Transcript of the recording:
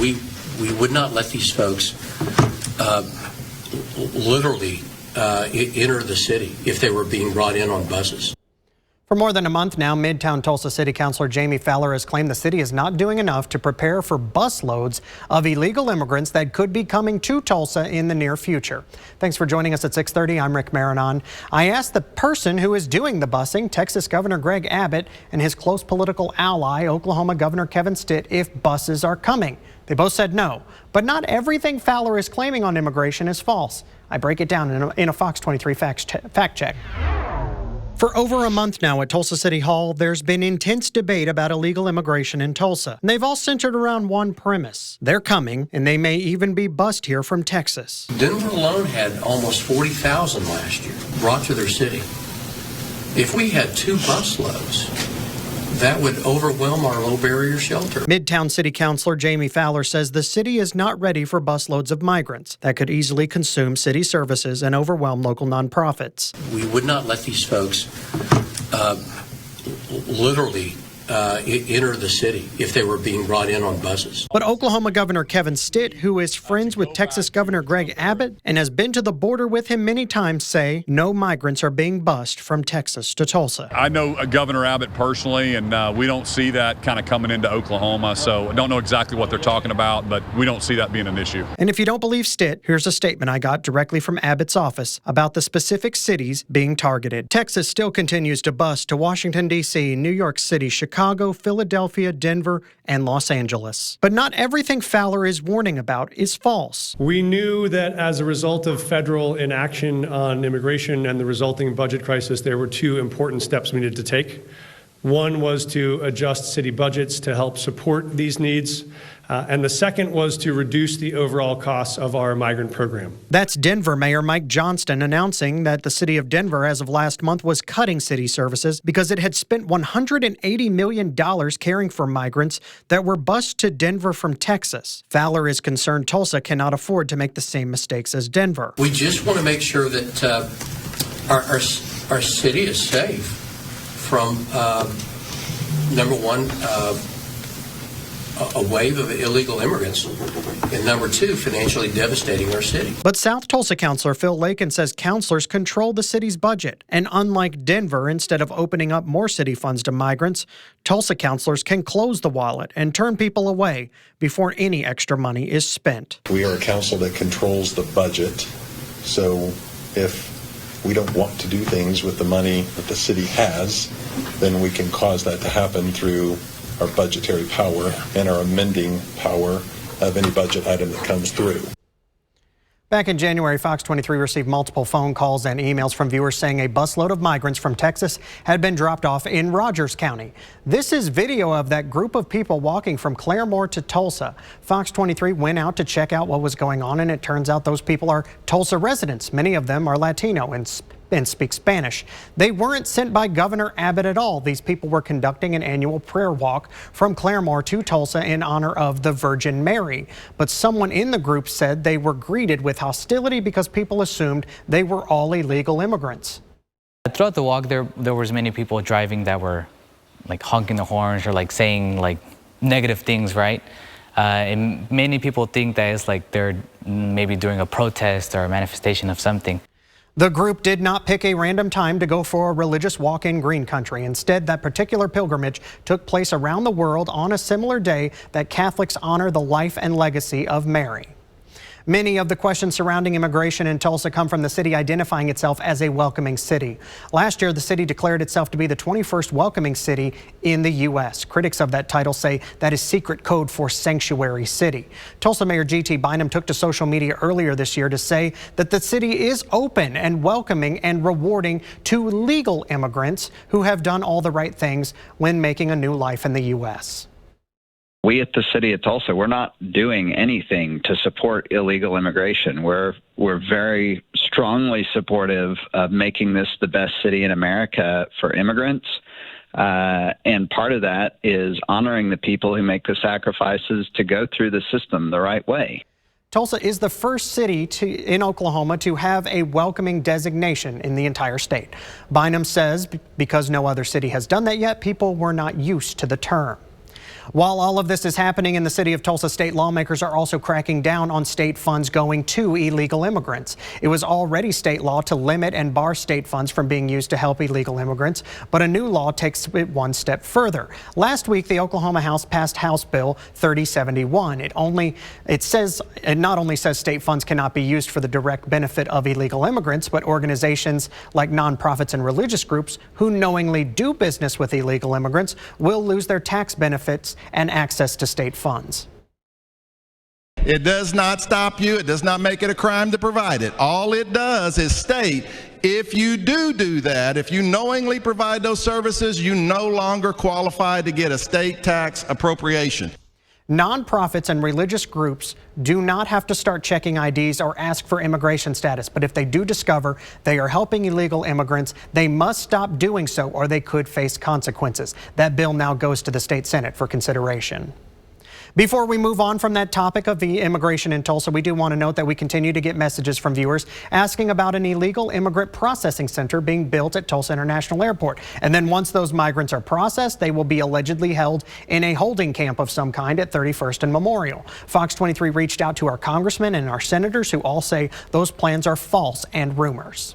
we would not let these folks literally enter the city if they were being brought in on buses. For more than a month now, Midtown Tulsa City Councilor Jamie Fowler has claimed the city is not doing enough to prepare for busloads of illegal immigrants that could be coming to Tulsa in the near future. Thanks for joining us at 6:30. I'm Rick Marinon. I asked the person who is doing the busing, Texas Governor Greg Abbott, and his close political ally, Oklahoma Governor Kevin Stitt, if buses are coming. They both said no, but not everything Fowler is claiming on immigration is false. I break it down in a Fox 23 fact check. For over a month now at Tulsa City Hall, there's been intense debate about illegal immigration in Tulsa. And they've all centered around one premise. They're coming, and they may even be bussed here from Texas. Denver alone had almost 40,000 last year brought to their city. If we had 2 busloads, that would overwhelm our low-barrier shelter. Midtown City Councilor Jamie Fowler says the city is not ready for busloads of migrants that could easily consume city services and overwhelm local nonprofits. We would not let these folks literally enter the city if they were being brought in on buses. But Oklahoma Governor Kevin Stitt, who is friends with Texas Governor Greg Abbott and has been to the border with him many times, say no migrants are being bussed from Texas to Tulsa. I know Governor Abbott personally, and we don't see that kind of coming into Oklahoma, so I don't know exactly what they're talking about, but we don't see that being an issue. And if you don't believe Stitt, here's a statement I got directly from Abbott's office about the specific cities being targeted. Texas still continues to bus to Washington, D.C., New York City, Chicago, Philadelphia, Denver, and Los Angeles. But not everything Fowler is warning about is false. We knew that as a result of federal inaction on immigration and the resulting budget crisis, there were 2 important steps we needed to take. One was to adjust city budgets to help support these needs. And the second was to reduce the overall costs of our migrant program. That's Denver Mayor Mike Johnston announcing that the city of Denver, as of last month, was cutting city services because it had spent $180 million caring for migrants that were bused to Denver from Texas. Fowler is concerned Tulsa cannot afford to make the same mistakes as Denver. We just want to make sure that our city is safe from, number one, a wave of illegal immigrants, and number 2, financially devastating our city. But South Tulsa Councilor Phil Lakin says councilors control the city's budget. And unlike Denver, instead of opening up more city funds to migrants, Tulsa councilors can close the wallet and turn people away before any extra money is spent. We are a council that controls the budget, so if we don't want to do things with the money that the city has, then we can cause that to happen through our budgetary power and our amending power of any budget item that comes through. Back in January, Fox 23 received multiple phone calls and emails from viewers saying a busload of migrants from Texas had been dropped off in Rogers County. This is video of that group of people walking from Claremore to Tulsa. Fox 23 went out to check out what was going on, and it turns out those people are Tulsa residents. Many of them are Latino and speak Spanish. They weren't sent by Governor Abbott at all. These people were conducting an annual prayer walk from Claremore to Tulsa in honor of the Virgin Mary. But someone in the group said they were greeted with hostility because people assumed they were all illegal immigrants. Throughout the walk, there was many people driving that were like honking the horns or like saying like negative things, right? And many people think that it's like they're maybe doing a protest or a manifestation of something. The group did not pick a random time to go for a religious walk in green country. Instead, that particular pilgrimage took place around the world on a similar day that Catholics honor the life and legacy of Mary. Many of the questions surrounding immigration in Tulsa come from the city identifying itself as a welcoming city. Last year, the city declared itself to be the 21st welcoming city in the U.S. Critics of that title say that is secret code for sanctuary city. Tulsa Mayor G.T. Bynum took to social media earlier this year to say that the city is open and welcoming and rewarding to legal immigrants who have done all the right things when making a new life in the U.S. We at the city of Tulsa, we're not doing anything to support illegal immigration. We're very strongly supportive of making this the best city in America for immigrants. And part of that is honoring the people who make the sacrifices to go through the system the right way. Tulsa is the first city in Oklahoma to have a welcoming designation in the entire state. Bynum says because no other city has done that yet, people were not used to the term. While all of this is happening in the city of Tulsa, state lawmakers are also cracking down on state funds going to illegal immigrants. It was already state law to limit and bar state funds from being used to help illegal immigrants, but a new law takes it one step further. Last week, the Oklahoma House passed House Bill 3071. It not only says state funds cannot be used for the direct benefit of illegal immigrants, but organizations like nonprofits and religious groups who knowingly do business with illegal immigrants will lose their tax benefits and access to state funds. It does not stop you. It does not make it a crime to provide it. All it does is state, if you do that, if you knowingly provide those services, you no longer qualify to get a state tax appropriation. Nonprofits and religious groups do not have to start checking IDs or ask for immigration status, but if they do discover they are helping illegal immigrants, they must stop doing so or they could face consequences. That bill now goes to the state Senate for consideration. Before we move on from that topic of the immigration in Tulsa, we do want to note that we continue to get messages from viewers asking about an illegal immigrant processing center being built at Tulsa International Airport. And then once those migrants are processed, they will be allegedly held in a holding camp of some kind at 31st and Memorial. Fox 23 reached out to our congressmen and our senators who all say those plans are false and rumors.